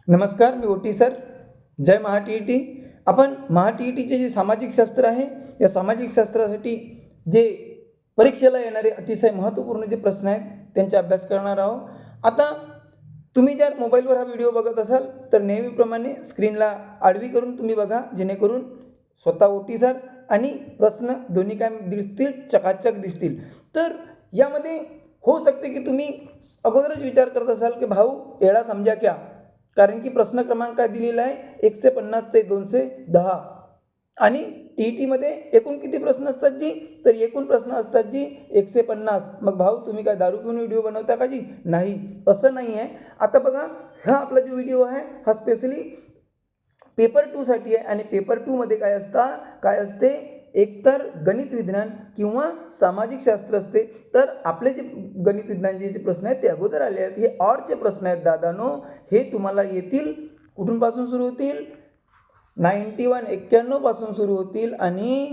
नमस्कार, मी ओटी सर. जय महा टी. आपण महा टीचे जे सामाजिक शास्त्र आहे, या सामाजिक शास्त्रासाठी जे परीक्षेला येणारे अतिशय महत्त्वपूर्ण जे प्रश्न आहेत, त्यांचा अभ्यास करणार आहोत. आता तुम्ही जर मोबाईलवर हा व्हिडिओ बघत असाल, तर नेहमीप्रमाणे स्क्रीनला आडवी करून तुम्ही बघा, जेणेकरून स्वतः ओटी सर आणि प्रश्न दोन्ही काय दिसतील, चकाचक दिसतील. तर यामध्ये होऊ शकते की तुम्ही अगोदरच विचार करत असाल की भाऊ येडा समजा क्या, कारण की प्रश्न क्रमांक काय दिलेला आहे 150 ते 210. आणि टीईटीमध्ये एकूण किती प्रश्न असतात जी, तर एकूण प्रश्न असतात जी 150. मग भाऊ तुम्ही काय दारू पिऊन व्हिडिओ बनवता का जी? नाही, असं नाही आहे. आता बघा, हा आपला जो व्हिडिओ आहे हा स्पेशली पेपर 2 साठी आहे. आणि पेपर 2 मध्ये काय असते, एकतर गणित विज्ञान किंवा सामाजिक शास्त्र असते. तर आपले जे गणित विज्ञानचे जे प्रश्न आहेत ते अगोदर आले आहेत. हे ऑरचे प्रश्न आहेत दादानो. हे तुम्हाला येतील कुठून पासून सुरू होतील, 91 पासून सुरू होतील आणि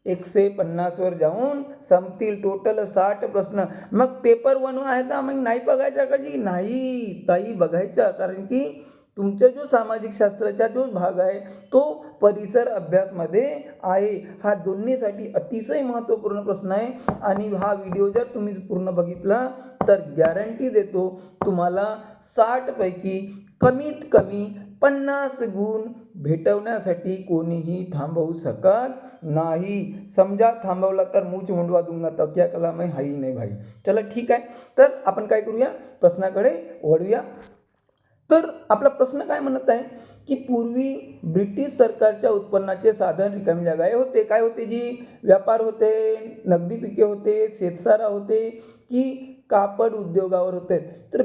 150 वर जाऊन संपतील. टोटल 60 प्रश्न. मग पेपर 1 आहे तर मग नाही बघायचा का जी? नाही ताई, बघायचा. कारण की तुमचा जो सामाजिक शास्त्राचा जो भाग आहे तो परिसर अभ्यासमध्ये आहे. हा दोन्हीसाठी अतिशय महत्त्वपूर्ण प्रश्न आहे. आणि हा व्हिडिओ जर तुम्ही पूर्ण बघितला तर गॅरंटी देतो तुम्हाला 60 पैकी कमीत कमी 50 गुण भेटवण्यासाठी कोणीही थांबवू शकत नाही. समजा थांबवला तर मूछ मुंडवा दूंगा, तब क्या कलाम है हाई नाही भाई. चला ठीक आहे, तर आपण काय करूया, प्रश्नाकडे वळूया. तर आपला प्रश्न काय म्हणत आहे की पूर्वी ब्रिटिश सरकारच्या उत्पन्नाचे साधन रिकामी जागा होते. काय होते जी? व्यापार होते, नगदी पिके होते, शेतसारा होते की कापड उद्योगावर होते. तर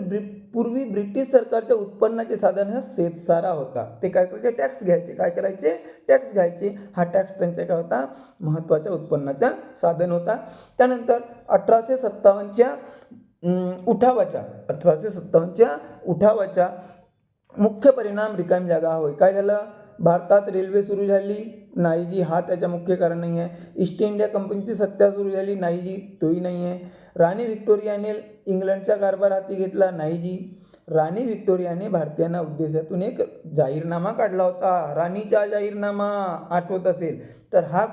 पूर्वी ब्रिटिश सरकारच्या उत्पन्नाचे साधन हा शेतसारा होता. ते काय करायचे, टॅक्स घ्यायचे. काय करायचे, टॅक्स घ्यायचे. हा टॅक्स त्यांच्या काय होता, महत्त्वाच्या उत्पन्नाचा साधन होता. त्यानंतर 1857च्या उठावाच्या मुख्य परिणाम रिकामी जागा होय. काय झालं, भारतात रेल्वे सुरू झाली? नाही जी, हा त्याच्या मुख्य कारण नाही आहे. ईस्ट इंडिया कंपनीची सत्ता सुरू झाली? नाही जी, तोही नाही आहे. राणी व्हिक्टोरियाने इंग्लंडचा कारभार हाती घेतला? नाही जी. राणी व्हिक्टोरियाने भारतीयांना उद्देशातून एक जाहीरनामा काढला होता, राणीचा जाहीरनामा, आठवत असेल तर. हा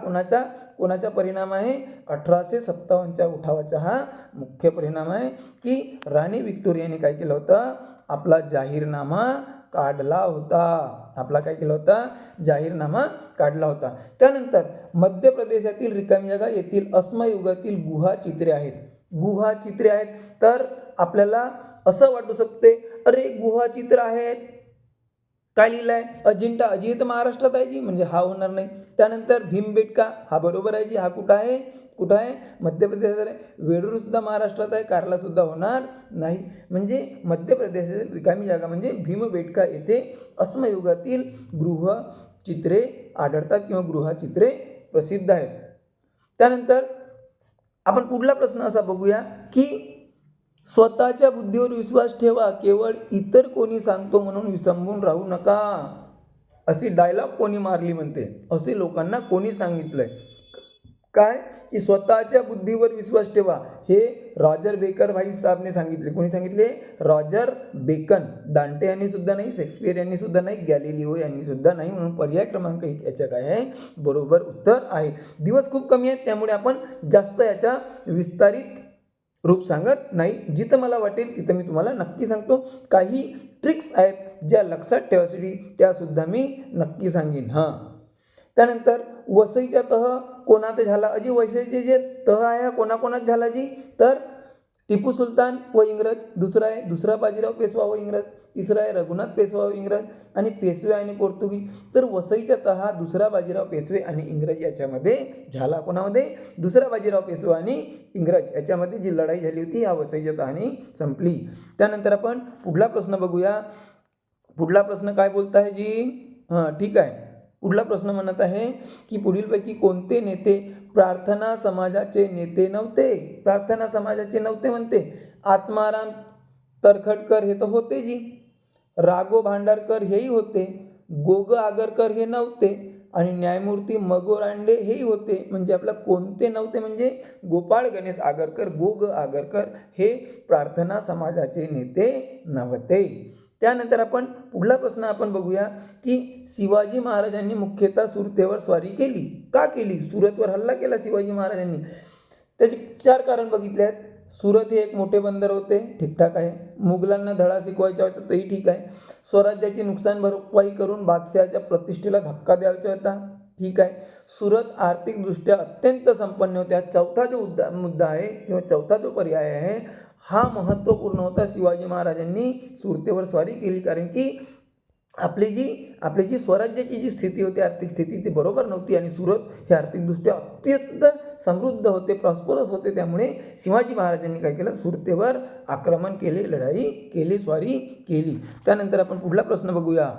कोणाचा परिणाम आहे? 1857च्या उठावाचा हा मुख्य परिणाम आहे की राणी व्हिक्टोरियाने काय केलं होतं, आपला जाहीरनामा काढला होता. आपला काय केला होता, जाहीरनामा काढला होता. त्यानंतर मध्य प्रदेशातील रिकामी जागा येथील अस्मयुगातील गुहा चित्रे आहेत. गुहा चित्रे आहेत तर आपल्याला असं वाटू शकते, अरे गुहा चित्र आहेत, काय लिहिलं आहे, अजिंठा. अजिंठा तर महाराष्ट्रात आहे जी, म्हणजे हा होणार नाही. त्यानंतर भीमबेटका, हा बरोबर आहे जी. हा कुठं आहे, मध्य प्रदेशात आहे. वेरूळ सुद्धा महाराष्ट्रात आहे, कारला सुद्धा होणार नाही. म्हणजे मध्य प्रदेशातील रिकामी जागा म्हणजे भीमबेटका येथे अस्मयुगातील गृहचित्रे आढळतात किंवा गृहचित्रे प्रसिद्ध आहेत. त्यानंतर आपण पुढला प्रश्न असा बघूया की स्वतःच्या बुद्धीवर विश्वास ठेवा, केवळ इतर कोणी सांगतो म्हणून विसंबून राहू नका. अशी डायलॉग कोणी मारली म्हणते, असे लोकांना कोणी सांगितलंय? काय की स्वतःच्या बुद्धीवर विश्वास ठेवा, हे रॉजर बेकर भाई साहेबने सांगितले. कोणी सांगितले? Roger beacon. दांटे यांनी सुद्धा नाही, शेक्सपियर यांनी सुद्धा नाही, गॅलिलिओ यांनी सुद्धा नाही. म्हणून पर्याय क्रमांक 1 याच्या काय आहे, बरोबर उत्तर आहे. दिवस खूप कमी आहेत त्यामुळे आपण जास्त याच्या विस्तारित रूप सांगत नाही. जिथं मला वाटेल तिथं मी तुम्हाला नक्की सांगतो. काही ट्रिक्स आहेत ज्या लक्षात ठेवायसाठी, त्यासुद्धा मी नक्की सांगेन. त्यानंतर वसईचा तह कोणात झाला? अजी वसईचे जे तह आहे हा कोणाकोणात झाला जी? तर टिपू सुलतान व इंग्रज, दुसरा बाजीराव पेशवा व इंग्रज, तिसरा आहे रघुनाथ पेशवा व इंग्रज, आणि पेशवे आणि पोर्तुगीज. तर वसईचा तह दुसरा बाजीराव पेशवे आणि इंग्रज याच्यामध्ये झाला. कोणामध्ये? दुसरा बाजीराव पेशवा आणि इंग्रज याच्यामध्ये जी लढाई झाली होती या वसईच्या तहाने संपली. त्यानंतर आपण पुढला प्रश्न बघूया. पुढला प्रश्न काय बोलत आहे जी? ठीक आहे. पुढला प्रश्न म्हणत आहे की पुढीलपैकी कोणते नेते प्रार्थना समाजाचे नेते नव्हते? प्रार्थना समाजाचे नव्हते म्हणते. आत्माराम तरखडकर हे तर होते जी, राघव भांडारकर हेही होते, गोग आगरकर हे नव्हते, आणि न्यायमूर्ती मगो रांडे हेही होते. म्हणजे आपला कोणते नव्हते म्हणजे गोपाळ गणेश आगरकर, गोग आगरकर हे प्रार्थना समाजाचे नेते नव्हते. त्यानंतर आपण पुढला प्रश्न आपण बघूया की शिवाजी महाराजांनी मुख्यतः सुरतेवर स्वारी केली. का केली? सुरतवर हल्ला केला शिवाजी महाराजांनी. त्याचे 4 कारण बघितले आहेत. सुरत हे एक मोठे बंदर होते, ठीकठाक आहे. मुघलांना धडा शिकवायचा होता, तरी ठीक आहे. स्वराज्याची नुकसान भरपाई करून बादशहाच्या प्रतिष्ठेला धक्का द्यायचा होता, ठीक आहे. सुरत आर्थिकदृष्ट्या अत्यंत संपन्न होत्या. चौथा जो मुद्दा आहे किंवा चौथा जो पर्याय आहे हा महत्त्वपूर्ण होता. शिवाजी महाराजांनी सुरतेवर स्वारी केली कारण की आपली जी स्वराज्याची जी स्थिती होती, आर्थिक स्थिती, ती बरोबर नव्हती आणि सुरत हे आर्थिकदृष्ट्या अत्यंत समृद्ध होते, प्रॉस्परस होते. त्यामुळे शिवाजी महाराजांनी काय केलं? सुरतेवर आक्रमण केले, लढाई केली, स्वारी केली. त्यानंतर आपण पुढला प्रश्न बघूया.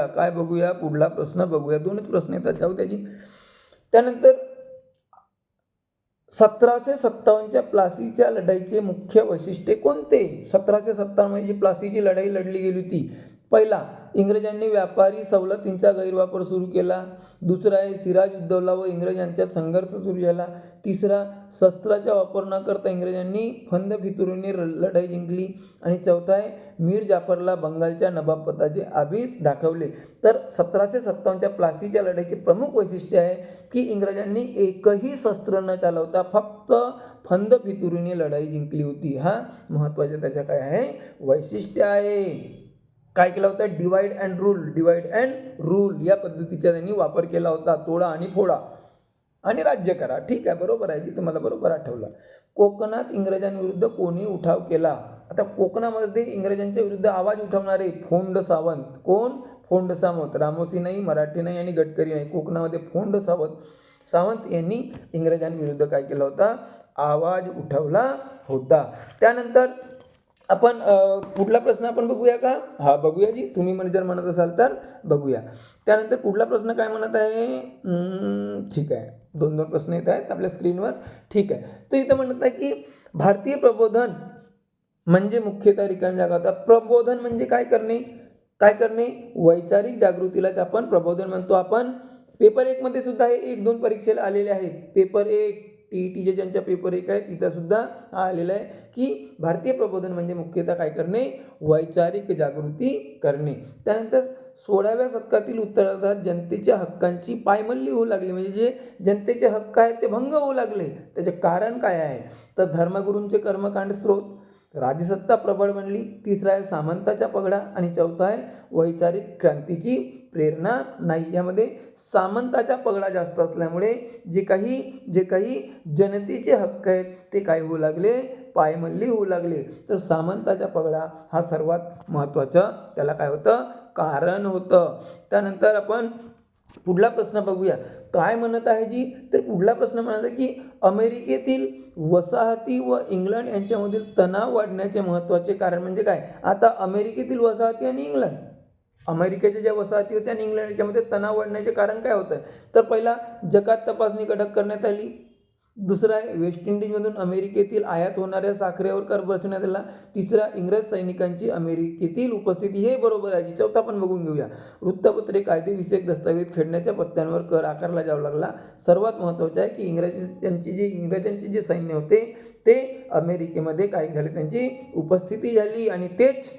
काय बघूया? पुढला प्रश्न बघूया. 2च प्रश्न येतात, जाऊ त्याची. त्यानंतर 1757च्या प्लासीच्या लढाईचे मुख्य वैशिष्ट्य कोणते? 1757 मध्ये जी प्लासीची लढाई लढली गेली होती. पहिला, इंग्रजांनी व्यापारी सवलतींचा गैरवापर सुरू केला. दुसरा आहे सिराजउद्दौला व इंग्रज यांच्यात संघर्ष सुरू झाला. तिसरा, शस्त्राचा वापर न करता इंग्रजांनी फंद फितुरीने लढाई जिंकली. आणि चौथा आहे मीर जाफरला बंगालच्या नवाबपदाचे आभिष दाखवले. तर 1757च्या प्लासीच्या लढाईचे प्रमुख वैशिष्ट्य आहे की इंग्रजांनी एकही शस्त्र न चालवता फक्त फंद फितुरीने लढाई जिंकली होती. हा महत्त्वाचा त्याच्या काय आहे? वैशिष्ट्य आहे. काय केला होता? डिवाइड अँड रूल या पद्धतीचा त्यांनी वापर केला होता. तोडा आणि फोडा आणि राज्य करा. ठीक आहे, बरोबर आहे, जिथं मला बरोबर आठवलं. कोकणात इंग्रजांविरुद्ध कोणी उठाव केला? आता कोकणामध्ये इंग्रजांच्या विरुद्ध आवाज उठवणारे फोंड सावंत. कोण? फोंड सावंत. रामोसी नाही, मराठी नाही आणि गडकरी नाही. कोकणामध्ये फोंड सावंत यांनी इंग्रजांविरुद्ध काय केला होता? आवाज उठवला होता. त्यानंतर आपण पुढला प्रश्न आपण बघूया का? हा, बघूया जी, तुम्ही जर म्हणत असाल तर बघूया. त्यानंतर पुढला प्रश्न काय म्हणत आहे? ठीक आहे, 2 प्रश्न येत आहेत आपल्या स्क्रीनवर. ठीक आहे, तर इथं म्हणत आहे की भारतीय प्रबोधन म्हणजे मुख्यतः रिकामी जागा होता. प्रबोधन म्हणजे काय करणे? वैचारिक जागृतीलाच आपण प्रबोधन म्हणतो. आपण पेपर 1 मध्ये सुद्धा हे 1-2 परीक्षेला आलेले आहेत. पेपर 1 TETचे ज्यांच्या पेपर 1 आहे तिथं सुद्धा हा आलेला आहे की भारतीय प्रबोधन म्हणजे मुख्यतः काय करणे? वैचारिक जागृती करणे. त्यानंतर 16व्या शतकातील उत्तरार्धात जनतेच्या हक्कांची पायमल्ली होऊ लागली. म्हणजे जे जनतेचे हक्क आहेत ते भंग होऊ लागले. त्याचे कारण काय आहे? तर धर्मगुरूंचे कर्मकांड स्रोत, राजसत्ता प्रबळ बनली. तिसरा आहे सामंताचा पगडा आणि चौथा आहे वैचारिक क्रांतीची प्रेरणा नाही. यामध्ये सामंताचा पगडा जास्त असल्यामुळे जे काही जनतेचे हक्क आहेत ते काय होऊ लागले? पायमल्ली होऊ लागले. तर सामंताचा पगडा हा सर्वात महत्त्वाचं त्याला काय होतं? कारण होतं. त्यानंतर आपण पुढला प्रश्न बघूया. काय म्हणत आहे जी? तर पुढला प्रश्न म्हणत आहे की अमेरिकेतील वसाहती व इंग्लंड यांच्यामधील तणाव वाढण्याचे महत्त्वाचे कारण म्हणजे काय? आता अमेरिकेतील वसाहती आणि इंग्लंड, अमेरिकेच्या ज्या वसाहती होत्या आणि इंग्लंड याच्यामध्ये तणाव वाढण्याचे कारण काय होतं? तर पहिला, जकात तपासणी कडक करण्यात आली. दुसरा आहे वेस्ट इंडिजमधून अमेरिकेतील आयात होणाऱ्या साखरेवर कर बसवण्यात आला. तिसरा, इंग्रज सैनिकांची अमेरिकेतील उपस्थिती. हे बरोबर आहे. चौथा पण बघून घेऊया. वृत्तपत्रे, कायदेविषयक दस्तावेज खेळण्याच्या पत्त्यांवर कर आकारला जाऊ लागला. सर्वात महत्त्वाचं आहे की इंग्रजांचे जे सैन्य होते ते अमेरिकेमध्ये काय झाले? त्यांची उपस्थिती झाली आणि तेच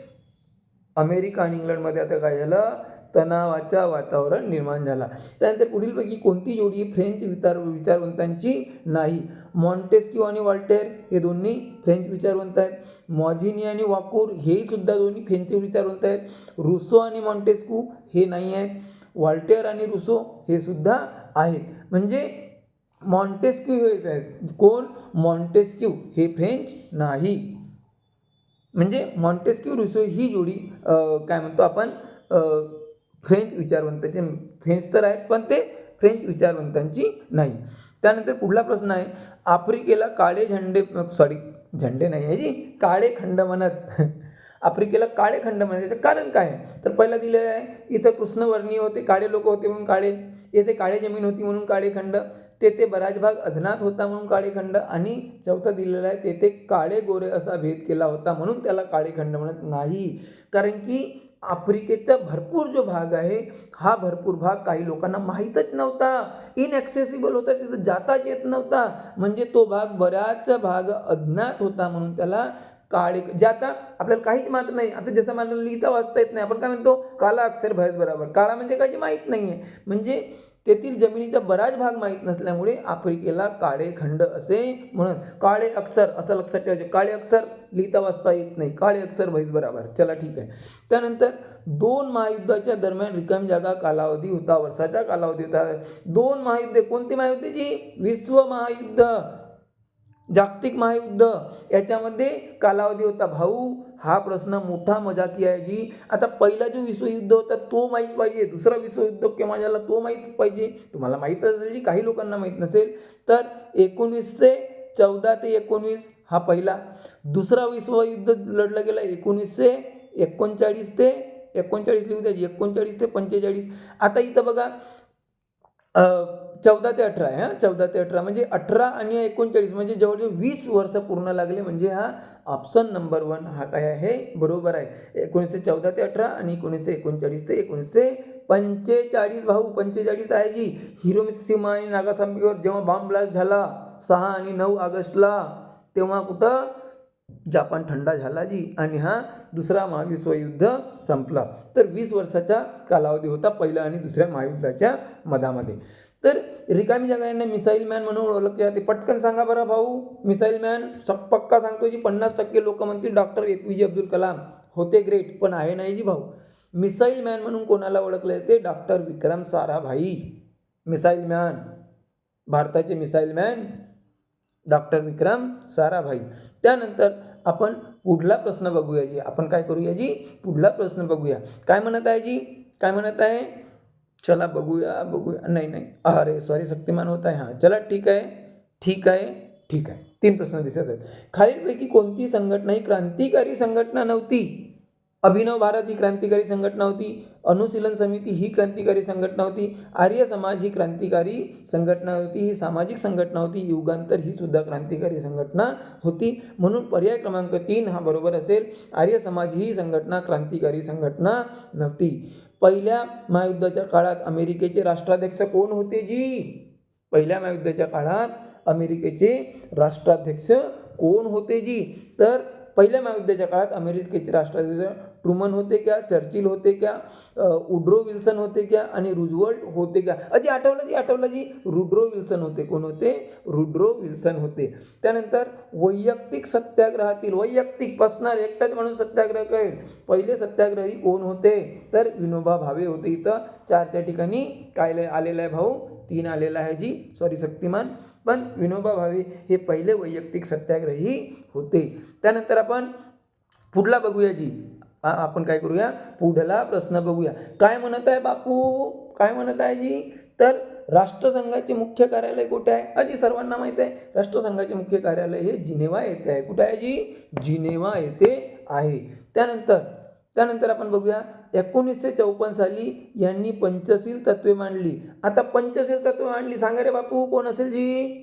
अमेरिका आणि इंग्लंडमध्ये आता काय झालं? तणावाचा वातावरण निर्माण झाला. त्यानंतर पुढीलपैकी कोणती जोडी फ्रेंच विचारवंतांची नाही? मॉन्टेस्क्यू आणि वॉल्टेर हे दोन्ही फ्रेंच विचारवंत आहेत. मॉझिनी आणि वॉकूर हे सुद्धा दोन्ही फ्रेंच विचारवंत आहेत. रुसो आणि मॉन्टेस्क्यू हे नाही आहेत. वॉल्टेर आणि रुसो हे सुद्धा आहेत. म्हणजे मॉन्टेस्क्यू हे आहेत. कोण? मॉन्टेस्क्यू हे फ्रेंच नाही. म्हणजे मॉन्टेस्क्यू रुसो ही जोडी काय म्हणतो आपण? फ्रेंच विचारवंतांची. फ्रेंच तर आहेत पण ते फ्रेंच विचारवंतांची नाही. त्यानंतर पुढला प्रश्न आहे, आफ्रिकेला काळे झंडे नाही आहे जी, काळे खंड म्हणत. आफ्रिकेला काळे खंड म्हणत, याचं कारण काय आहे? तर पहिला दिलेलं आहे इथं कृष्णवर्णीय होते, काळे लोक होते म्हणून काळे. येथे काळे जमीन होती म्हणून काळे खंड. तेथे बराच भाग अज्ञात होता म्हणून काळे खंड. आणि चौथा दिलेला आहे तेथे काळे गोरे असा भेद केला होता म्हणून त्याला काळे खंड म्हणत नाही. कारण की आफ्रिकेचा भरपूर जो भाग आहे हा भरपूर भाग काही लोकांना माहीतच नव्हता, इनॲक्सेसिबल होता, तिथं जाताच येत नव्हता. म्हणजे तो बराच भाग अज्ञात होता म्हणून त्याला काळे जे आता आपल्याला काहीच मात्र नाही. आता जसं मला लिहिता वाचता येत नाही, आपण काय म्हणतो काला अक्षर भैस बराबर. काळा म्हणजे काही माहीत नाही आहे, म्हणजे तेथील जमिनीचा बराच भाग माहीत नसल्यामुळे आफ्रिकेला काळे खंड असे म्हणून. काळे अक्षर असं लक्षात ठेवायचे, काळे अक्षर लिहिता वाचता येत नाही, काळे अक्षर भैस बराबर. चला ठीक आहे. त्यानंतर 2 महायुद्धाच्या दरम्यान रिकामी जागा कालावधी होता, वर्षाचा कालावधी होता. 2 महायुद्ध कोणती महायुद्ध जी? विश्व महायुद्ध, जागतिक महायुद्ध, याच्यामध्ये कालावधी होता. भाऊ हा प्रश्न मोठा मजाकी आहे जी. आता पहिला जो विश्वयुद्ध होता तो माहीत पाहिजे, दुसरा विश्वयुद्ध केव्हा झाला तो माहीत पाहिजे. तुम्हाला माहीत असेल जी, काही लोकांना माहीत नसेल. तर 1914 ते 19 हा पहिला. दुसरा विश्वयुद्ध लढलं गेलं 1939 ते 39 लिहू द्यायची, 39 ते 45. आता इथं बघा 14 ते 18 आहे. 14 ते 18 म्हणजे 18 आणि 39 म्हणजे जवळजवळ 20 वर्ष पूर्ण लागले. म्हणजे हा ऑप्शन नंबर 1 हा काय आहे, बरोबर आहे. 1914 ते 18 आणि 1939 ते 1945. भाऊ 45 आहे जी. हिरोशिमा आणि नागासाकीवर जेव्हा बॉम्ब ब्लास्ट झाला 6 आणि 9 ऑगस्टला, तेव्हा कुठं जापान थंडा झाला जी, आणि हा दुसरा महाविश्वयुद्ध संपला. तर 20 वर्षाचा कालावधी होता पहिल्या आणि दुसऱ्या महायुद्धाच्या मधामध्ये. तर रिकामी जागा यांना मिसाईल मॅन म्हणून ओळखले जाते. पटकन सांगा बरं भाऊ, मिसाईल मॅन पक्का सांगतो जी. 50% लोक म्हणतील डॉक्टर APJ अब्दुल कलाम होते, ग्रेट, पण आहे नाही जी भाऊ. मिसाईल मॅन म्हणून कोणाला ओळखले जाते? Doctor Vikram Sarabhai. Missile man, भारताचे missile man doctor Vikram Sarabhai. त्यानंतर आपण पुढला प्रश्न बघूया जी. आपण काय करूया जी, पुढला प्रश्न बघूया. काय म्हणत आहे जी, काय म्हणत आहे? चला बघूया. नाही, अरे सॉरी, शक्तिमान होत आहे. हां चला ठीक आहे. 3 प्रश्न दिसत आहेत. खालीलपैकी कोणती संघटना ही क्रांतिकारी संघटना नव्हती? अभिनव भारत ही क्रांतिकारी संघटना होती, अनुशीलन समिती ही क्रांतिकारी संघटना होती, आर्य समाज ही क्रांतिकारी संघटना होती, ही सामाजिक संघटना होती, युगांतर ही सुद्धा क्रांतिकारी संघटना होती. म्हणून पर्याय क्रमांक 3 हा बरोबर असेल. आर्य समाज ही संघटना क्रांतिकारी संघटना नव्हती. पहिल्या महायुद्धाच्या काळात अमेरिकेचे राष्ट्राध्यक्ष कोण होते जी? पहिल्या महायुद्धाच्या काळात अमेरिकेचे राष्ट्राध्यक्ष कोण होते जी? तर पहिल्या महायुद्धाच्या काळात अमेरिकेचे राष्ट्राध्यक्ष ट्रुमन होते क्या, चर्चिल होते क्या, वुड्रो विल्सन होते क्या, आणि रूझवेल्ट होते क्या? आठवलं जी, वुड्रो विल्सन होते. कोण होते? वुड्रो विल्सन होते. त्यानंतर वैयक्तिक सत्याग्रहातील, वैयक्तिक पर्सनल एकटाच म्हणून सत्याग्रह करेल, पहिले सत्याग्रही कोण होते? तर विनोबा भावे होते. इथं 4च्या ठिकाणी काय आलेलं आहे भाऊ? 3 आलेला आहे जी, सॉरी शक्तिमान. पण विनोबा भावे हे पहिले वैयक्तिक सत्याग्रही होते. त्यानंतर आपण पुढला बघूया जी. आपण काय करूया, पुढला प्रश्न बघूया. काय म्हणत आहे बापू, काय म्हणत आहे जी? तर राष्ट्रसंघाचे मुख्य कार्यालय कुठे आहे? अजी सर्वांना माहिती आहे, राष्ट्रसंघाचे मुख्य कार्यालय हे जिनेवा येथे आहे. कुठे आहे जी? जिनेवा येथे आहे. त्यानंतर आपण बघूया 1954 साली यांनी पंचशील तत्वे मांडली. आता पंचशील तत्वे मांडली, सांगा रे बापू कोण असेल जी?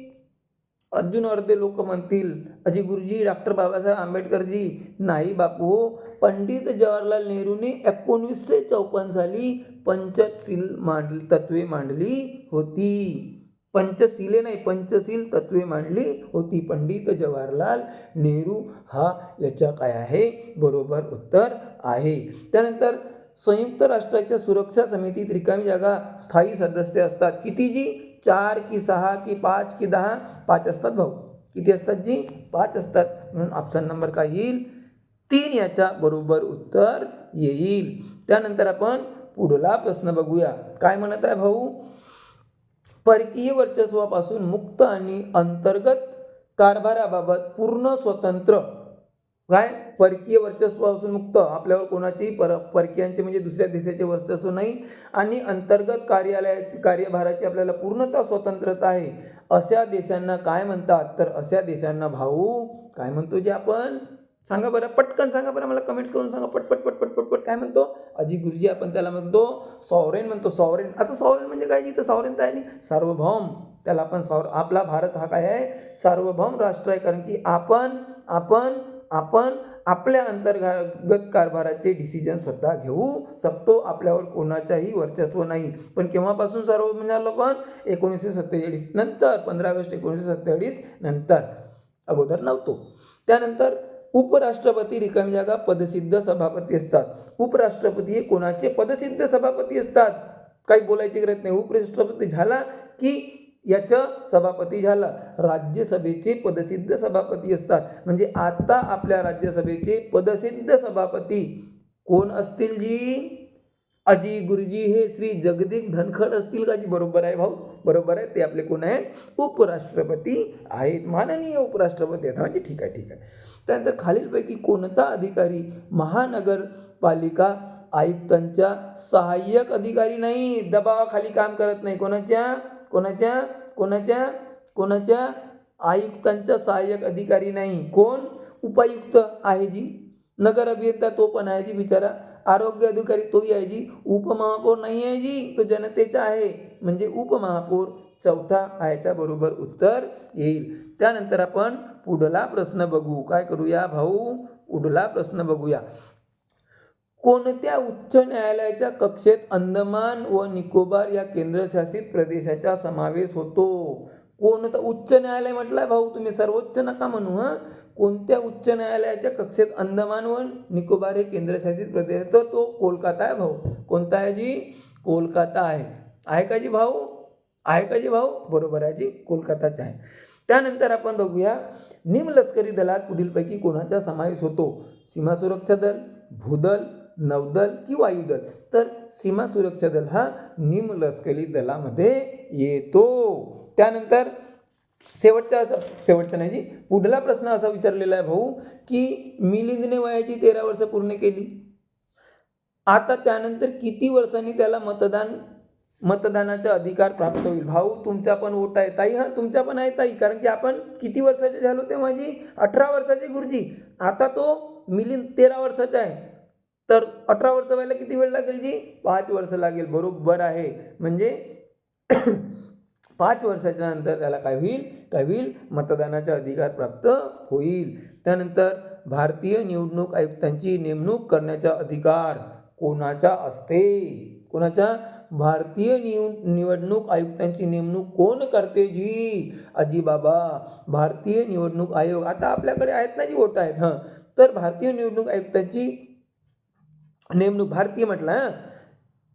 अजून अर्धे लोक म्हणतील अजी गुरुजी डॉक्टर बाबासाहेब आंबेडकरजी. नाही बापू, पंडित जवाहरलाल नेहरूने 1954 साली पंचशील तत्वे मांडली होती. पंचशीले नाही, पंचशील तत्वे मांडली होती. पंडित जवाहरलाल नेहरू हा याच्या काय आहे, बरोबर उत्तर आहे. त्यानंतर संयुक्त राष्ट्राच्या सुरक्षा समितीत रिकामी जागा स्थायी सदस्य असतात किती जी? 4 की 6 की 5 की 10? 5 असतात भाऊ. किती असतात जी? 5 असतात. म्हणून ऑप्शन नंबर काय येईल? 3 याचा बरोबर उत्तर येईल. त्यानंतर आपण पुढला प्रश्न बघूया. काय म्हणत आहे भाऊ? परकीय वर्चस्वापासून मुक्त आणि अंतर्गत कारभाराबाबत पूर्ण स्वतंत्र. काय? परकीय वर्चस्वापासून मुक्त, आपल्यावर कोणाची परकीयांचे म्हणजे दुसऱ्या देशाचे वर्चस्व नाही, आणि अंतर्गत कार्यभाराची आपल्याला पूर्णतः स्वतंत्रता आहे, अशा देशांना काय म्हणतात? तर अशा देशांना भाऊ काय म्हणतो जे आपण? सांगा बरं, पटकन सांगा बरं, मला कमेंट्स करून सांगा पटपट. काय म्हणतो अजी गुरुजी? आपण त्याला म्हणतो सॉव्हरेन म्हणतो. सॉव्हरेन. आता सॉव्हरेन म्हणजे काय? जिथं सॉव्हरेन आहे नाही, सार्वभौम. त्याला आपण आपला भारत हा काय आहे? सार्वभौम राष्ट्र आहे. कारण की आपण आपल्या अंतर्गत कारभाराचे डिसिजन स्वतः घेऊ शकतो. आपल्यावर कोणाचाही वर्चस्व नाही. पण केव्हापासून सार्वभौम झालं? पण 1947 नंतर, 15 ऑगस्ट 1947 नंतर, अगोदर नव्हतो. त्यानंतर उपराष्ट्रपती रिकामी जागा पदसिद्ध सभापती असतात. उपराष्ट्रपती हे कोणाचे पदसिद्ध सभापती असतात, काही बोलायची गरज नाही. उपराष्ट्रपती झाला की याचं सभापती झाला. राज्यसभेचे पदसिद्ध सभापती असतात. म्हणजे आता आपल्या राज्यसभेचे पदसिद्ध सभापती कोण असतील जी? अजी गुरुजी हे श्री जगदीप धनखड असतील का जी? बरोबर आहे भाऊ, बरोबर आहे. ते आपले कोण आहेत? उपराष्ट्रपती आहेत, माननीय उपराष्ट्रपती आहेत. म्हणजे ठीक आहे. त्यानंतर खालीलपैकी कोणता अधिकारी महानगरपालिका आयुक्तांच्या सहाय्यक अधिकारी नाही, दबावाखाली काम करत नाही? कोणाच्या आयुक्तांच्या सहाय्यक अधिकारी नाही? कोण? उपायुक्त आहे जी. नगर अभियंता तो पण आहे जी बिचारा. आरोग्य अधिकारी तोही आहे जी. उपमहापौर नाही आहे जी, तो जनतेचा आहे, म्हणजे उपमहापौर चौथा आहेचा बरोबर उत्तर येईल. त्यानंतर आपण पुढला प्रश्न बघू. काय करूया भाऊ? पुढला प्रश्न बघूया. कोणत्या उच्च न्यायालयाच्या कक्षेत अंदमान व निकोबार या केंद्रशासित प्रदेशाचा समावेश होतो? कोणतं उच्च न्यायालय म्हटलंय भाऊ, तुम्ही सर्वोच्च नका म्हणू. कोणत्या उच्च न्यायालयाच्या कक्षेत अंदमान व निकोबार हे केंद्रशासित प्रदेश, तर तो कोलकाता आहे भाऊ. कोणता आहे जी? कोलकाता आहे. आहे का जी भाऊ? आहे का जी भाऊ? बरोबर आहे जी, कोलकाताचा आहे. त्यानंतर आपण बघूया निमलष्करी दलात पुढीलपैकी कोणाचा समावेश होतो? सीमा सुरक्षा दल, भूदल, नौदल की वायुदल? तर सीमा सुरक्षा दल हा निमलष्करी दलामध्ये येतो. त्यानंतर शेवटचा नाही जी, पुढला प्रश्न असा विचारलेला आहे भाऊ की मिलिंदने वयाची 13 वर्ष पूर्ण केली. आता त्यानंतर किती वर्षांनी त्याला मतदानाचा अधिकार प्राप्त होईल? भाऊ तुमचा पण वोट आहे ताई. तुमचा पण आहे ताई, कारण की आपण किती वर्षाचे झालो तेव्हा जी? 18 वर्षाचे गुरुजी. आता तो मिलिंद 13 वर्षाचा आहे, तर 18 वर्ष व्हायला किती वेळ लागेल जी? 5 वर्ष लागेल. बरोबर आहे. म्हणजे 5 वर्षाच्या नंतर त्याला काय होईल? मतदानाचा अधिकार प्राप्त होईल. त्यानंतर भारतीय निवडणूक आयुक्तांची नेमणूक करण्याचा अधिकार कोणाचा असते? कोणाचा? भारतीय निवडणूक आयुक्तांची नेमणूक कोण करते जी? अजी बाबा, भारतीय निवडणूक आयोग. आता आपल्याकडे आहेत ना जी वोट आहेत. तर भारतीय निवडणूक आयुक्तांची नेमणूक, भारतीय म्हटलं,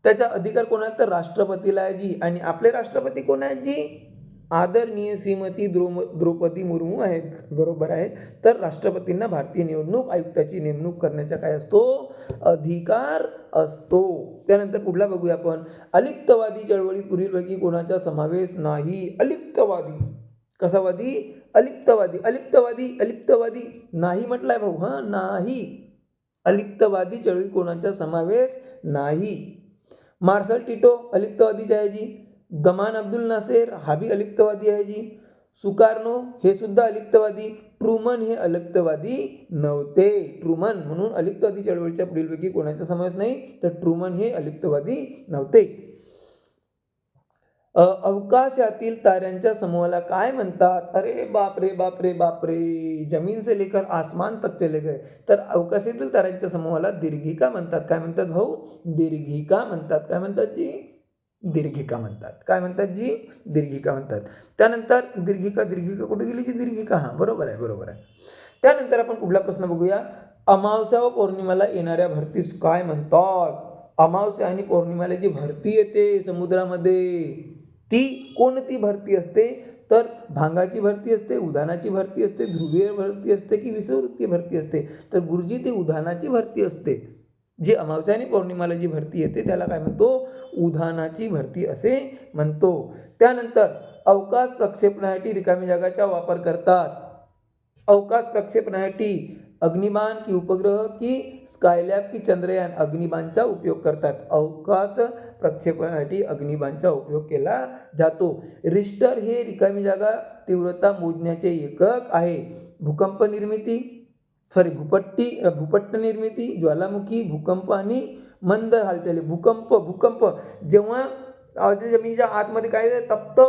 त्याचा अधिकार कोणाला? तर राष्ट्रपतीला आहे जी. आणि आपले राष्ट्रपती कोण आहेत जी? आदरणीय श्रीमती द्रौपदी मुर्मू आहेत. बरोबर आहे. तर राष्ट्रपतींना भारतीय निवडणूक आयुक्ताची नेमणूक करण्याचा काय असतो? अधिकार असतो. त्यानंतर पुढला बघूया आपण. अलिप्तवादी चळवळीत पुढीलपैकी कोणाचा समावेश नाही? अलिप्तवादी. कसावादी? अलिप्तवादी नाही म्हटलंय भाऊ. नाही. अलिप्तवादी चळवळीत कोणाचा समावेश नाही? मार्शल टिटो अलिप्तवादीचे आहे जी. गमान अब्दुल नासेर हा भी अलिप्तवादी आहे जी. सुकार्नो हे सुद्धा अलिप्तवादी. ट्रुमन हे अलिप्तवादी नव्हते. ट्रुमन म्हणून अलिप्तवादी चळवळीच्या पुढीलपैकी कोणाचा समावेश नाही? तर ट्रुमन हे अलिप्तवादी नव्हते. अवकाशातील ताऱ्यांच्या समूहाला काय म्हणतात? अरे बापरे, जमीन से लेकर आसमान तक चले गए. तर अवकाशातील ताऱ्यांच्या समूहाला दीर्घिका म्हणतात. काय म्हणतात भाऊ? दीर्घिका म्हणतात. काय म्हणतात जी? दीर्घिका म्हणतात. काय म्हणतात जी? दीर्घिका म्हणतात. त्यानंतर दीर्घिका कुठे गेली जी? दीर्घिका. बरोबर आहे. त्यानंतर आपण पुढला प्रश्न बघूया. अमावस्या व पौर्णिमेला येणाऱ्या भरतीस काय म्हणतात? अमावस्या आणि पौर्णिमेला जी भरती येते समुद्रामध्ये, ती कोणती भरती असते? तर भांगाची भरती असते, उधाणाची भरती असते, ध्रुवीय भरती असते की विषुववृत्तीय भरती असते? तर गुरुजी ती उधाणाची भरती असते. जी अमावस्या आणि पौर्णिमेला जी भरती येते त्याला काय म्हणतो? उधाणाची भरती असे म्हणतो. त्यानंतर अवकाश प्रक्षेपणासाठी रिकामी जागाचा वापर करतात. अवकाश प्रक्षेपणासाठी अग्निबाण की उपग्रह की स्कायलॅब की चंद्रयान? अग्निबाणचा उपयोग करतात. अवकाश प्रक्षेपणासाठी अग्निबाणचा उपयोग केला जातो. रिश्टर हे रिकामी जागा तीव्रता मोजण्याचे एकक आहे. भूपट्ट निर्मिती, ज्वालामुखी, भूकंप आणि मंद हालचाली. भूकंप जेव्हा जमिनीच्या आतमध्ये काय तप्त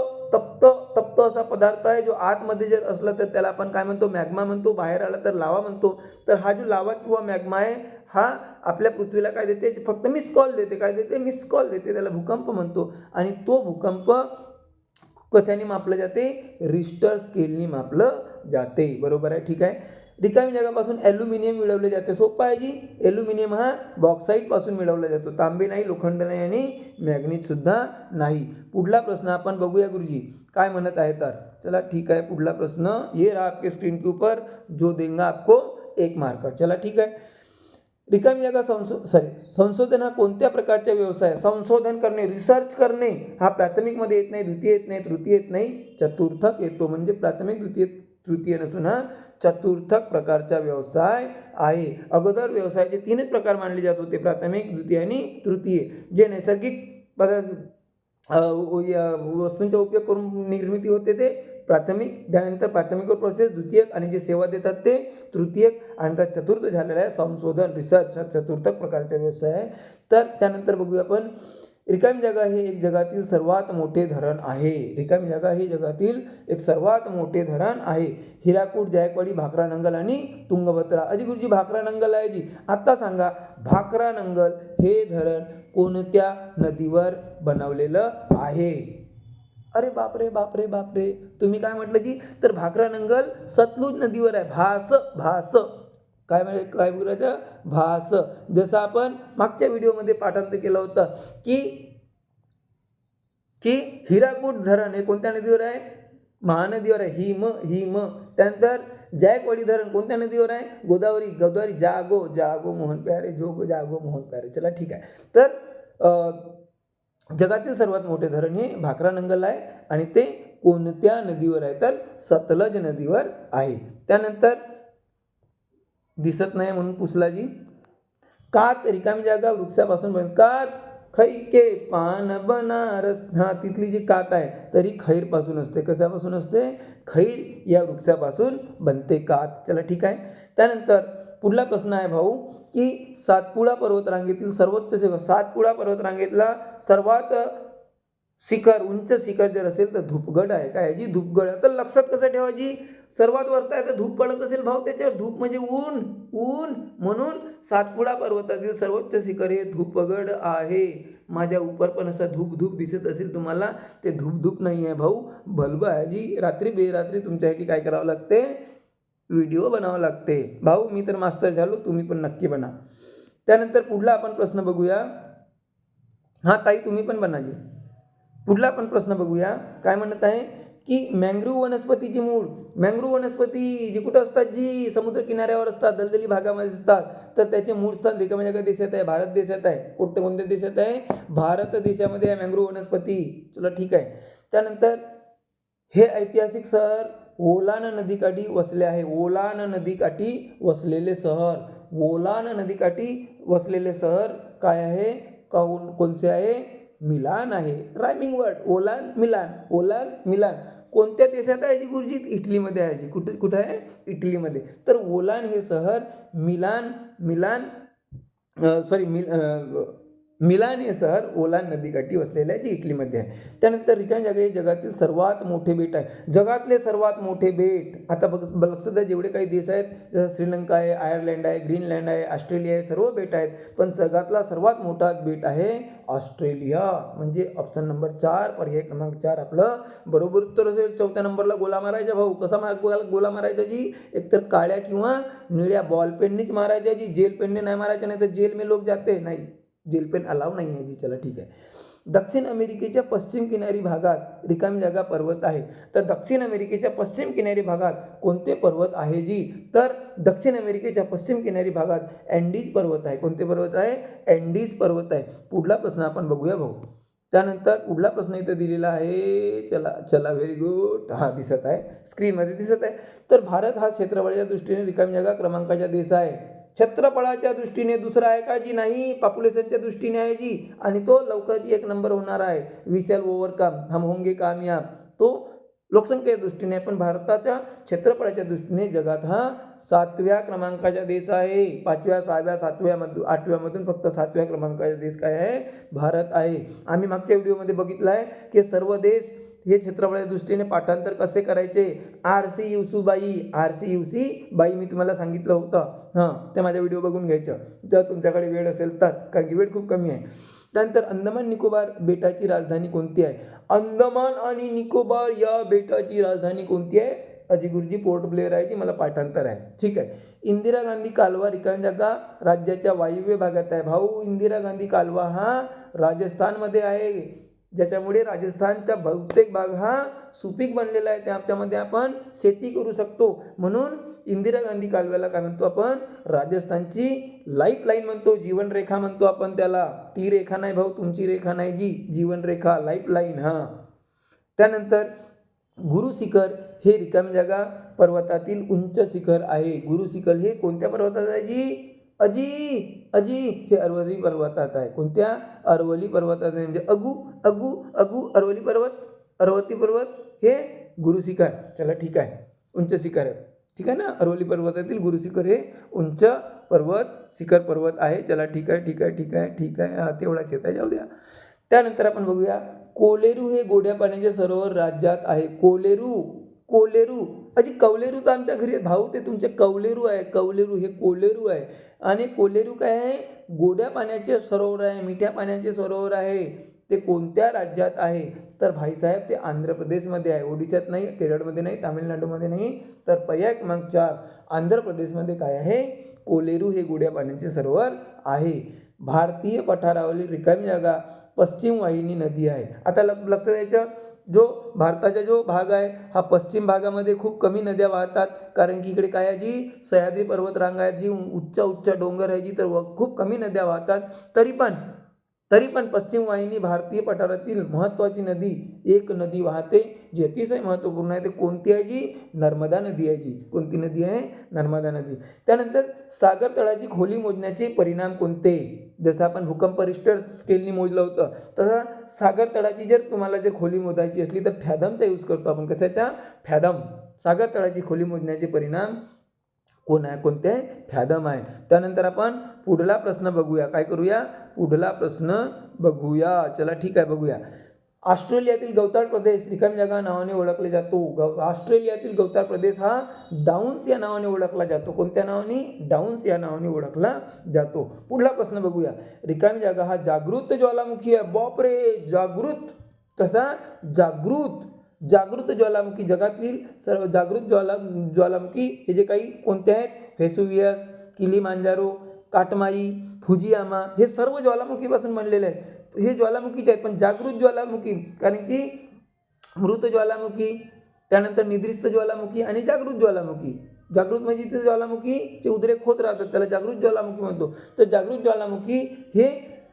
असा पदार्थ आहे, जो आतमध्ये जर असला तर त्याला आपण काय म्हणतो? मॅग्मा म्हणतो. बाहेर आला तर लावा म्हणतो. तर हा जो लावा किंवा मॅग्मा आहे हा आपल्या पृथ्वीला काय देते? फक्त मिस कॉल देते. काय देते? मिस कॉल देते. त्याला भूकंप म्हणतो. आणि तो भूकंप कशाने मापलं जाते? रिश्टर स्केलनी मापलं जाते. बरोबर आहे. ठीक आहे. रिकामी जागापासून ॲल्युमिनियम मिळवले जाते. सोपं आहे जी. ॲल्युमिनियम हा बॉक्साईटपासून मिळवला जातो. तांबे नाही, लोखंड नाही आणि मॅग्नीजसुद्धा नाही. पुढला प्रश्न आपण बघूया गुरुजी काय म्हणत आहे तर. चला ठीक आहे, पुढला प्रश्न ये रहा आपके स्क्रीन के ऊपर जो देंगा आपको 1 मार्क. चला ठीक आहे. रिकामी जागा संशोधन हा कोणत्या प्रकारचा व्यवसाय? संशोधन करणे, रिसर्च करणे हा प्राथमिकमध्ये येत नाही, द्वितीय येत नाही, तृतीय येत नाही, चतुर्थक येतो. म्हणजे प्राथमिक, द्वितीय, तृतीय नसून हा चतुर्थक प्रकारचा व्यवसाय आहे. अगोदर व्यवसायाचे 3च प्रकार मानले जात होते, प्राथमिक, द्वितीय आणि तृतीय. जे नैसर्गिक वस्तूंचा उपयोग करून निर्मिती होते ते प्राथमिक, त्यानंतर प्राथमिक प्रोसेस द्वितीयक, आणि जे सेवा देतात ते तृतीयक, आणि त्या चतुर्थ झालेला आहे संशोधन, रिसर्च हा चतुर्थक प्रकारचा व्यवसाय आहे. तर त्यानंतर बघूया आपण रिकामी जागा हे एक जगातील सर्वात मोठे धरण आहे. रिकामी जागा हे जगातील एक सर्वात मोठे धरण आहे. हिराकूड, जायकवाडी, भाकरा नंगल आणि तुंगभद्रा. अजी गुरुजी भाकरा नंगल आहे जी. आता सांगा भाकरा नंगल हे धरण कोणत्या नदीवर बनवलेलं आहे? अरे बापरे बापरे बापरे, तुम्ही काय म्हटलं जी? तर भाकरा नंगल सतलुज नदीवर आहे. भास काय म्हणजे काय बोलायचं? भास. जसं आपण मागच्या व्हिडिओमध्ये पाठांतर केलं होतं की हिराकूड धरण हे कोणत्या नदीवर आहे? महानदीवर आहे. हिम. त्यानंतर जायकवाडी धरण कोणत्या नदीवर आहे? गोदावरी. जागो मोहन प्यारे, जागो मोहन प्यारे. चला ठीक आहे. तर जगातील सर्वात मोठे धरण हे भाकरा नंगल आहे, आणि ते कोणत्या नदीवर आहे? तर सतलज नदीवर आहे. त्यानंतर दिसत नाही म्हणून पुसला जी. कात रिकामी जागा वृक्षापासून बनते. कात खैके पान बनारस. हा तिथली जी कात आहे तरी खैरपासून असते. कशापासून असते? खैर या वृक्षापासून बनते कात. चला ठीक आहे. त्यानंतर पुढला प्रश्न आहे भाऊ की सातपुडा पर्वतरांगेतील सर्वोच्च शिखर. सातपुडा पर्वतरांगेतला सर्वात शिखर, उंच शिखर जर असेल तर धूपगड आहे. काय जी? धूपगड. तर लक्षात कसं ठेवायची? सर्वात वरती आहे तर धूप पडत असेल भाऊ त्याच्यावर. धूप म्हणजे ऊन, म्हणून सातपुडा पर्वतातील सर्वोच्च शिखर हे धूपगड आहे. माझ्या उपर पण असा धूप दिसत असेल तुम्हाला, ते धूप नाही आहे भाऊ, बल्ब आहे जी. रात्री बेरात्री तुमच्यासाठी काय करावं लागते? व्हिडिओ बनावं लागते. भाऊ मी तर मास्टर झालो, तुम्ही पण नक्की बना. त्यानंतर पुढला आपण प्रश्न बघूया. हा ताई तुम्ही पण बना जी. पुढला आपण प्रश्न बघूया. काय म्हणत आहे की मँग्रोव्ह वनस्पतीची मूळ. मँग्रोव्ह वनस्पती जी कुठं असतात जी? समुद्र किनाऱ्यावर असतात, दलदली भागामध्ये असतात. तर त्याचे मूळ स्थान रिकाम्या जागा देशात आहे, भारत देशात आहे. कोणत्या देशात आहे? भारत देशामध्ये आहे मँग्रोव्ह वनस्पती. चला ठीक आहे. त्यानंतर हे ऐतिहासिक शहर ओलान नदीकाठी वसले आहे. ओलान नदीकाठी वसलेले शहर. ओलान नदीकाठी वसलेले शहर काय आहे? कोणते आहे? मिलान आहे. Rhyming word. ओलान मिलान. कोणत्या देशात आहे जी गुरुजी? इटलीमध्ये आहे जी. कुठे आहे? इटलीमध्ये. तर ओलान हे शहर मिलान हे शहर ओलान नदीकाठी वसलेले आहे, जे इटलीमध्ये आहे. त्यानंतर रिकामी जागा हे जगातील सर्वात मोठे बेट आहे. जगातले सर्वात मोठे बेट. आता लक्षात द्या, जेवढे काही देश आहेत जसं श्रीलंका आहे, आयर्लंड आहे, ग्रीनलँड आहे, ऑस्ट्रेलिया आहे, सर्व बेट आहेत. पण जगातला सर्वात मोठा बेट आहे ऑस्ट्रेलिया. म्हणजे ऑप्शन नंबर 4, पर्याय क्रमांक 4 आपलं बरोबर उत्तर असेल. 4थ्या नंबरला गोला मारायचा भाऊ. कसा गोला मारायचा जी? एकतर काळ्या किंवा निळ्या बॉल पेननीच मारायच्या जी. जेल पेनने नाही मारायच्या, नाही तर जेल में लोक जाते. नाही, जेल पेन अलाव नाही आहे जी. चला ठीक आहे. दक्षिण अमेरिकेच्या पश्चिम किनारी भागात रिकामी जागा पर्वत आहे. तर दक्षिण अमेरिकेच्या पश्चिम किनारी भागात कोणते पर्वत आहे जी? तर दक्षिण अमेरिकेच्या पश्चिम किनारी भागात अँडीज पर्वत आहे. कोणते पर्वत आहे? अँडीज पर्वत आहे. पुढला प्रश्न आपण बघूया भाऊ. त्यानंतर पुढला प्रश्न इथे दिलेला आहे. चला व्हेरी गुड. हा दिसत आहे, स्क्रीनमध्ये दिसत आहे. तर भारत हा क्षेत्रफळाच्या दृष्टीने रिकामी जागा क्रमांकाचा देश आहे. क्षेत्रफळाच्या दृष्टीने दुसरा आहे का जी? नाही, पॉप्युलेशनच्या दृष्टीने आहे जी. आणि तो लवकरच 1 नंबर होणार आहे. वी शॅल ओव्हरकम, हम होंगे कामयाब. तो लोकसंख्येच्या दृष्टीने, पण भारताच्या क्षेत्रफळाच्या दृष्टीने जगात हा 7व्या क्रमांकाचा देश आहे. 5व्या, 6व्या, 7व्या, 8व्यामधून फक्त 7व्या क्रमांकाचा देश काय आहे? भारत आहे. आम्ही मागच्या व्हिडिओमध्ये बघितलं आहे की सर्व देश हे क्षेत्रफळाच्या दृष्टीने पाठांतर कसे करायचे. RCUC बाई मी तुम्हाला सांगितलं होतं. ते माझ्या व्हिडिओ बघून घ्यायचं जर तुमच्याकडे वेळ असेल तर, कारण की वेळ खूप कमी आहे. त्यानंतर अंदमान निकोबार बेटाची राजधानी कोणती आहे? अंदमान आणि निकोबार या बेटाची राजधानी कोणती आहे? अजिगुरुजी पोर्ट ब्लेअर आहे, जी मला पाठांतर आहे. ठीक आहे. इंदिरा गांधी कालवा रिकामी जागा राज्याच्या वायव्य भागात आहे. भाऊ, इंदिरा गांधी कालवा हा राजस्थानमध्ये आहे, ज्याच्यामुळे राजस्थानचा बहुतेक भाग हा सुपीक बनलेला आहे. त्यामध्ये आपण शेती करू शकतो. म्हणून इंदिरा गांधी कालव्याला काय म्हणतो आपण? राजस्थानची लाईफलाईन म्हणतो, जीवनरेखा म्हणतो आपण त्याला. ती रेखा नाही भाऊ, तुमची रेखा नाही जी, जीवनरेखा, लाईफलाईन. हां. त्यानंतर गुरु शिखर हे रिकामी जागा पर्वतातील उंच शिखर आहे. गुरु शिखर हे कोणत्या पर्वतात आहे जी? अजी हे अरवली पर्वतात आहे. कोणत्या? अरवली पर्वतात आहे. म्हणजे अगू अरवली पर्वत हे गुरु शिखर. चला ठीक आहे, उंच शिखर आहे. ठीक आहे ना. अरवली पर्वतातील गुरु शिखर हे उंच शिखर पर्वत आहे. चला ठीक आहे. तेवढाच येत आहे, जाऊ द्या. त्यानंतर आपण बघूया, कोलेरू हे गोड्या पाण्याचे सरोवर राज्यात आहे. कोलेरू अजी कवलेरू तर आमच्या घरी भाऊ, ते तुमचे कवलेरू आहे. कवलेरू हे कोलेरू आहे. आणि कोलेरू काय आहे? गोड्या पाण्याचे सरोवर आहे, मिठ्या पाण्याचे सरोवर आहे. ते कोणत्या राज्यात आहे? तर भाईसाहेब ते आंध्र प्रदेशमध्ये आहे. ओडिशात नाही, केरळमध्ये नाही, तामिळनाडूमध्ये नाही. तर पर्याय क्रमांक 4 आंध्र प्रदेशमध्ये काय आहे? कोलेरू हे गोड्या पाण्याचे सरोवर आहे. भारतीय पठारावरील रिकामी जागा पश्चिम वाहिनी नदी आहे. आता लक्षात द्यायचं, जो भारताचा जो भाग आहे हा पश्चिम भागामध्ये खूप कमी नद्या वाहतात, कारण की इकडे काय आहे जी सह्याद्री पर्वतरांग आहे, जी उच्च डोंगर आहे जी, तर खूप कमी नद्या वाहतात. तरी पण पश्चिम वाहिनी भारतीय पठारातील महत्त्वाची नदी, एक नदी वाहते जी अतिशय महत्त्वपूर्ण आहे. ते कोणती आहे जी? नर्मदा नदी आहे जी. कोणती नदी आहे? नर्मदा नदी. त्यानंतर सागर तळाची खोली मोजण्याचे परिणाम कोणते? जसं आपण भूकंप रिश्टर स्केलनी मोजलं होतं, तसं सागर तळाची तुम्हाला जर खोली मोजायची असली तर फॅथमचा यूज करतो आपण. कशाचा? फॅथम. सागर तळाची खोली मोजण्याचे परिणाम कोणते आहे? फॅथम आहे. त्यानंतर आपण पुढला प्रश्न बघूया. काय करूया? पुढला प्रश्न बघूया. चला ठीक आहे, बघूया. ऑस्ट्रेलियातील गवताळ प्रदेश रिकामी जागा नावाने ओळखला जातो. ऑस्ट्रेलियातील गवताळ प्रदेश हा डाऊन्स या नावाने ओळखला जातो. कोणत्या नावाने? डाऊन्स या नावाने ओळखला जातो. पुढला प्रश्न बघूया. रिकामी जागा हा जागृत ज्वालामुखी आहे. बापरे, जागृत. कसा? जागृत ज्वालामुखी. जगातील सर्व जागृत ज्वालामुखी हे जे काही कोणते आहेत? व्हेसुवियस, किलिमांजारो, काटमाई, फुजियामा हे सर्व ज्वालामुखीपासून बनलेले आहेत. हे ज्वालामुखीचे आहेत, पण जागृत ज्वालामुखी, कारण की मृत ज्वालामुखी, त्यानंतर निद्रिस्त ज्वालामुखी आणि जागृत ज्वालामुखी. जागृत म्हणजे ते ज्वालामुखीचे उद्रेक होत राहतात, त्याला जागृत ज्वालामुखी म्हणतो. तर जागृत ज्वालामुखी हे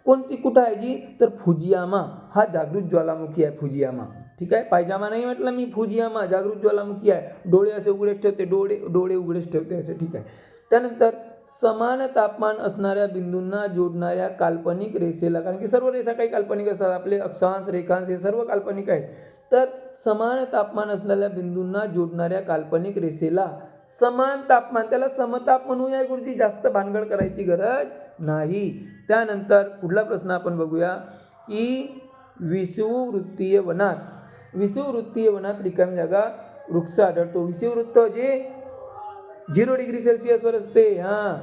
कुठं आहे जी? तर फुजियामा हा जागृत ज्वालामुखी आहे. फुजियामा. ठीक आहे. पायजामा नाही म्हटलं मी, फुजियामा जागृत ज्वालामुखी आहे. डोळे असे उघडेच ठेवते, डोळे उघडेच ठेवते असे. ठीक आहे. त्यानंतर समान तापमान असणाऱ्या बिंदूंना जोडणाऱ्या काल्पनिक रेषेला, कारण की सर्व रेषा काही काल्पनिक असतात, आपले अक्षांश, रेखांश हे सर्व काल्पनिक आहेत. तर समान तापमान असलेल्या बिंदूंना जोडणाऱ्या काल्पनिक रेषेला समान तापमान, त्याला समताप म्हणूया गुरुजी, जास्त भानगड करायची गरज नाही. त्यानंतर पुढला प्रश्न आपण बघूया की विषुववृत्तीय वनात रिकामी जागा वृक्ष आढळतो. विषुववृत्त जे 0 डिग्री सेल्सिअसवर असते. हां,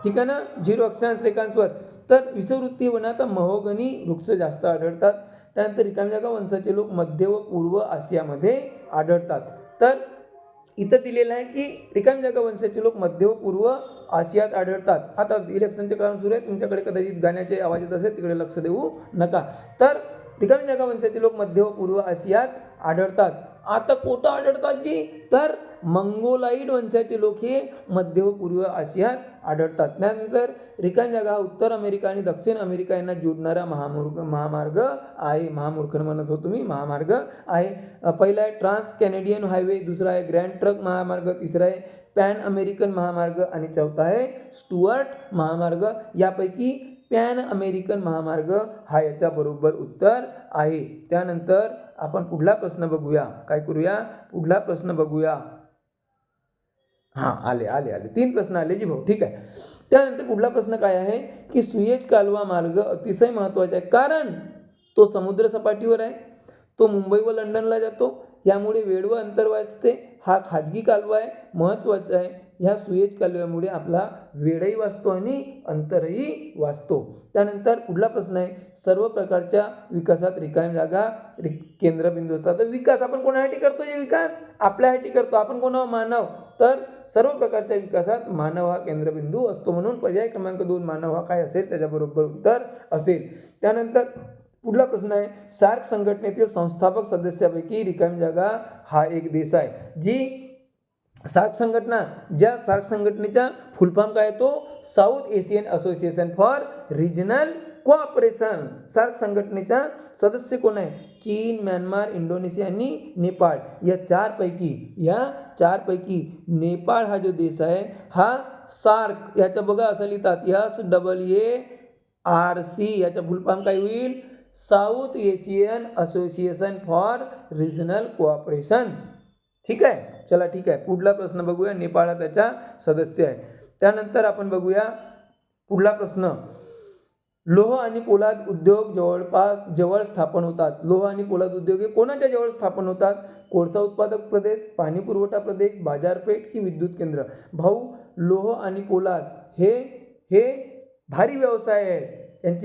ठीक आहे ना, 0 अक्षांश रेखांशवर. तर विषुववृत्तीय वनात महोगनी वृक्ष जास्त आढळतात. त्यानंतर रिकामी जागा वंशाचे लोक मध्य व पूर्व आशियामध्ये आढळतात. तर इथं दिलेलं आहे की रिकामी जागा वंशाचे लोक मध्य व पूर्व आशियात आढळतात. आता इलेक्शनचे कारण सुरू आहे, तुमच्याकडे कदाचित गाण्याचे आवाज येत असेल, तिकडे लक्ष देऊ नका. तर रिकामी जागा वंशाचे लोक मध्य व पूर्व आशियात आढळतात. आता कुठं आढळतात जी? तर मंगोलाईड वंशाचे लोक हे मध्य व पूर्व आशियात आढळतात. त्यानंतर रिकामी जागा हा उत्तर अमेरिका आणि दक्षिण अमेरिका यांना जोडणारा महामार्ग आहे. महामूर्ख म्हणत होतो मी, महामार्ग आहे. पहिला आहे ट्रान्स कॅनेडियन हायवे, दुसरा आहे ग्रँड ट्रक महामार्ग, तिसरा आहे पॅन अमेरिकन महामार्ग आणि चौथा आहे स्टुअर्ट महामार्ग. यापैकी पॅन अमेरिकन महामार्ग हा याच्या बरोबर उत्तर आहे. त्यानंतर आपण पुढला प्रश्न बघूया. काय करूया? पुढला प्रश्न बघूया. हां, आले 3 प्रश्न आले जी भाऊ. ठीक आहे. त्यानंतर पुढला प्रश्न काय आहे की सुएज कालवा मार्ग अतिशय महत्त्वाचा आहे, कारण तो समुद्र सपाटीवर आहे, तो मुंबई व लंडनला जातो, यामुळे वेळ व अंतर वाचते. हा खाजगी कालवा आहे, महत्त्वाचा आहे. ह्या सुएज कालव्यामुळे आपला वेळही वाचतो आणि अंतरही वाचतो. त्यानंतर पुढला प्रश्न आहे, सर्व प्रकारच्या विकासात रिकामी जागा केंद्रबिंदू असतात. तर विकास आपण कोणासाठी करतो? जे विकास आपल्यासाठी करतो. आपण कोण? मानव. तर सर्व प्रकारच्या विकासात मानव हा केंद्रबिंदू असतो. म्हणून पर्याय क्रमांक 2 मानव हा काय असेल? त्याच्याबरोबर उत्तर असेल. त्यानंतर पुढला प्रश्न आहे, सार्क संघटनेतील संस्थापक सदस्यापैकी रिकामी जागा हा एक देश आहे. जी सार्क संघटना, ज्या सार्क संघटनेचा फुल फॉर्म काय तो? South Asian Association for Regional Cooperation. SAARC संघटनेचा सदस्य कोण आहे? चीन, म्यानमार, इंडोनेशिया आणि नेपाळ. या चारपैकी नेपाळ हा जो देश आहे हा सार्क याचं बघा असं लिहितात SAARC. याचा फुल फॉर्म काय होईल? South Asian Association for Regional cooperation. ठीक आहे. चला ठीक आहे. पुढला प्रश्न बघूया. नेपाळ हा त्याचा सदस्य आहे. त्यानंतर आपण बघूया पुढला प्रश्न, लोह आणि पोलाद उद्योग जवळ स्थापन होतात. लोह आणि पोलाद उद्योग हे कोणाच्या जवळ स्थापन होतात? कोळसा उत्पादक प्रदेश, पाणी पुरवठा प्रदेश, बाजारपेठ की विद्युत केंद्र? भाऊ, लोह आणि पोलाद हे भारी व्यवसाय आहेत.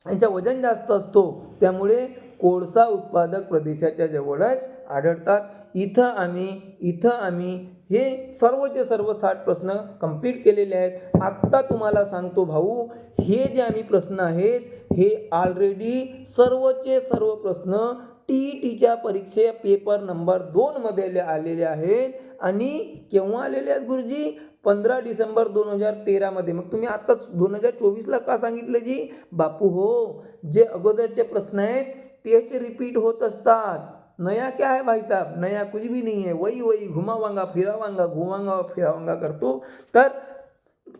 यांचा वजन जास्त असतो, त्यामुळे कोळसा उत्पादक प्रदेशाच्या जवळच आढळतात. इथं आम्ही हे सर्वचे सर्व 60 प्रश्न कंप्लीट केलेले आहेत. आत्ता तुम्हाला सांगतो भाऊ, हे जे आम्ही प्रश्न आहेत हे ऑलरेडी सर्वचे सर्व प्रश्न TETच्या परीक्षे पेपर नंबर 2 मध्ये आलेले आहेत. आणि केव्हा आलेले आहेत गुरुजी? 15 डिसेंबर 2013 मध्ये. मग तुम्ही आताच 2024ला का सांगितलं जी? बापू हो, जे अगोदरचे प्रश्न आहेत तेच रिपीट होत असतात. नया क्या है भाई साहब? नया कुछ भी नहीं है. वही घुमावांगा फिरावांगा करतो. तर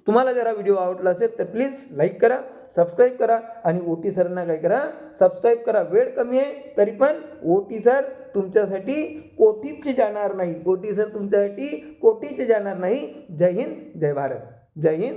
तुम्हाला जरा व्हिडिओ आवडला असेल तर प्लीज लाईक करा, सबस्क्राईब करा आणि OT सरांना काय करा? सबस्क्राईब करा. वेळ कमी आहे तरी पण OT सर तुमच्यासाठी कोटीच जाणार नाही. OT सर तुमच्यासाठी कोटीच जाणार नाही. जय हिंद, जय भारत. जय हिंद.